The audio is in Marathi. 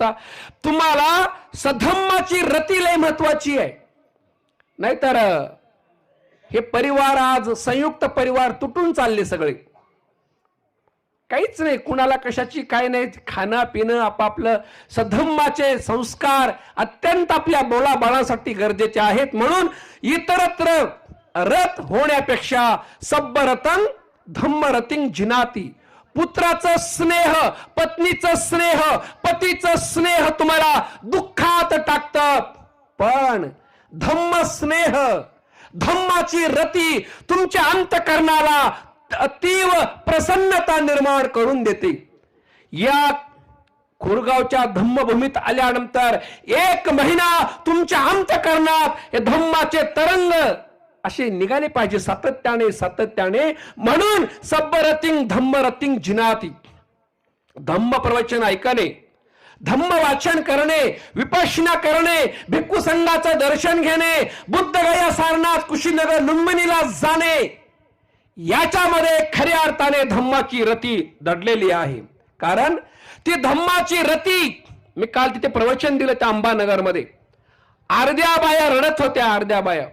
नुसता तुम्हाला सधम्माची रती लय महत्वाची आहे, नाहीतर हे परिवार आज संयुक्त परिवार तुटून चालले सगळे, काहीच नाही, कुणाला कशाची काय नाही, खाणं पिणं आपापलं सधम्माचे संस्कार अत्यंत आपल्या मुलाबाळांसाठी गरजेचे आहेत. म्हणून इतरत्र रत होण्यापेक्षा सब्बरतं धम्मरतिं जिनाती, पुत्राचा स्नेह, पत्नीचा स्नेह, पतीचा स्नेह तुम्हाला दुःखात टाकतं, पण धम्म स्नेह, धम्माची रती तुमच्या अंतकरणाला अतीव प्रसन्नता निर्माण करून देते. या खुरगावच्या धम्मभूमीत आल्यानंतर 1 महिना तुमच्या अंतकरणात हे धम्माचे तरंग असे निघाले पाहिजे सातत्याने. म्हणून सब्बरतिं धम्मरतिं जिनाती, धम्म प्रवचन ऐकणे, धम्म वाचन करणे, विपश्यना करणे, भिक्खू संघाचं दर्शन घेणे, बुद्धगया, सारनाथ, कुशीनगर, लुंबिनीला जाणे, याच्यामध्ये खऱ्या अर्थाने धम्माची रती दडलेली आहे. कारण ती धम्माची रती, मी काल तिथे प्रवचन दिलं त्या अंबानगर मध्ये, अर्ध्या बाया रडत होत्या, अर्ध्या बाया